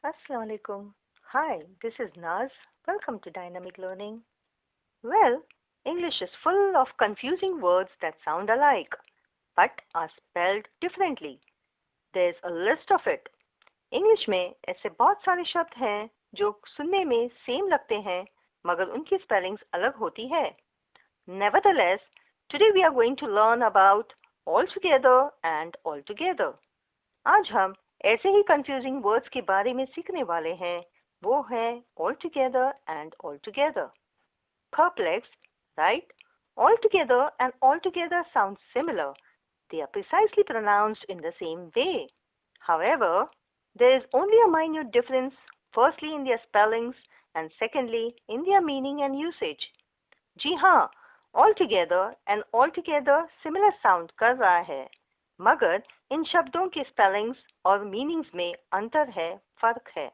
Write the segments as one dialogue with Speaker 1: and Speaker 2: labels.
Speaker 1: Assalamu alaikum. Hi, this is Naz. Welcome to Dynamic Learning. Well, English is full of confusing words that sound alike but are spelled differently. There's a list of it. English में ऐसे बहुत सारे शब्द हैं जो सुनने में same लगते हैं मगर उनकी स्पेलिंग्स अलग होती है. Nevertheless, today we are going to learn about altogether and altogether. आज हम ऐसे ही कंफ्यूजिंग वर्ड्स के बारे में सीखने वाले हैं. वो है altogether and altogether. Perplexed, right? Altogether and altogether sound similar. They are precisely pronounced in the same way. However, there is only a minute difference, firstly in their spellings and secondly in their meaning and usage. जी हाँ, altogether and altogether similar sound कर रहा है, मगर इन शब्दों के spellings और meanings में अंतर है, फर्क है.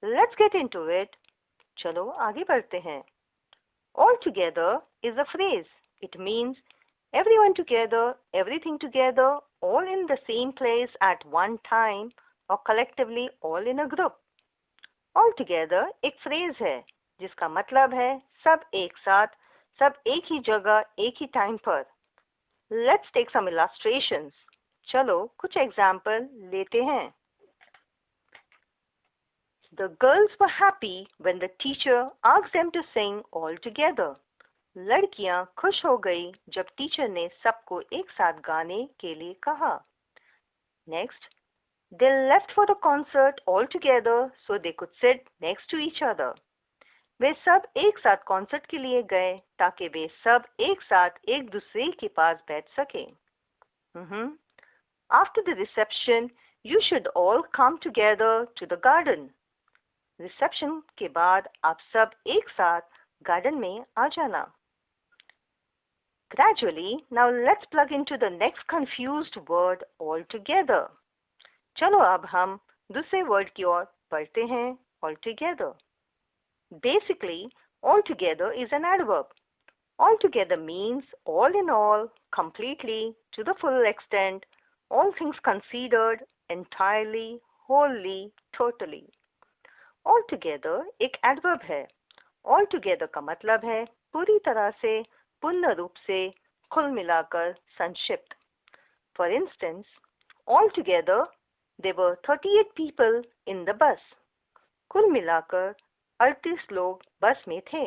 Speaker 1: Let's get into it. चलो आगे बढ़ते हैं. Altogether is a phrase. It means everyone together, everything together, all in the same place at one time or collectively all in a group. Altogether एक phrase है जिसका मतलब है सब एक साथ, सब एक ही जगह, एक ही टाइम पर. Let's take some illustrations. चलो कुछ एग्जाम्पल लेते हैं. The girls were happy when the teacher asked them to sing all together. लड़कियां खुश हो गई जब टीचर ने सबको एक साथ गाने के लिए कहा. Next, they left for the concert all together so they could sit next to each other. वे सब एक साथ कॉन्सर्ट के लिए गए ताकि वे सब एक साथ एक दूसरे के पास बैठ सके. After the reception, you should all come together to the garden. Reception के बाद आप सब एक साथ गार्डन में आ जाना. Gradually, now let's plug into the next confused word altogether. चलो अब हम दूसरे वर्ड की ओर बढ़ते हैं. Altogether. Basically, altogether is an adverb. Altogether means all in all, completely, to the full extent, all things considered, entirely, wholly, totally. Altogether एक adverb है. Altogether का मतलब है पूरी तरह से, पूर्ण रूप से, कुल मिलाकर, संक्षिप्त. For instance, altogether there were 38 people in the bus. कुल मिलाकर 38 लोग बस में थे.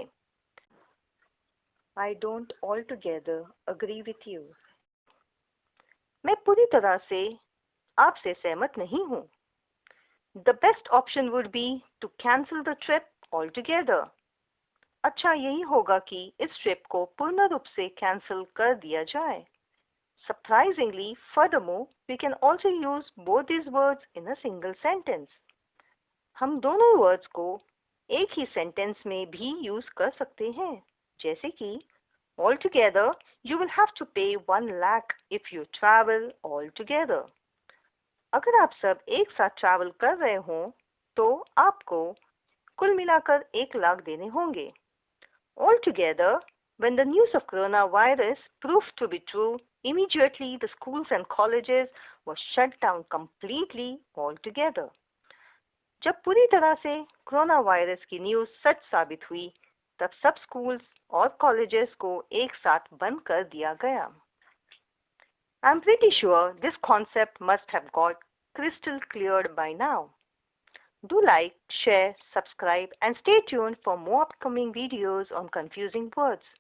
Speaker 1: I don't altogether agree with you. मैं पूरी तरह से आपसे सहमत नहीं हूँ. The best option would be to cancel the trip altogether. अच्छा यही होगा कि इस ट्रिप को पूर्ण रूप से कैंसिल कर दिया जाए. Surprisingly, furthermore, we can also use both these words in a single sentence. हम दोनों वर्ड्स को एक ही सेंटेंस में भी यूज कर सकते हैं. जैसे कि altogether, you will have to pay 1 lakh if you travel altogether. अगर आप सब एक साथ ट्रैवल कर रहे हो तो आपको कुल मिलाकर 1 लाख देने होंगे. Altogether, when the news of coronavirus proved to be true, immediately the schools and colleges were shut down completely altogether. जब पूरी तरह से कोरोना वायरस की न्यूज सच साबित हुई, तब सब स्कूल्स और कॉलेजेस को एक साथ बंद कर दिया गया. I'm pretty sure this concept must have got crystal cleared by now. Do like, share, subscribe and stay tuned for more upcoming videos on confusing words.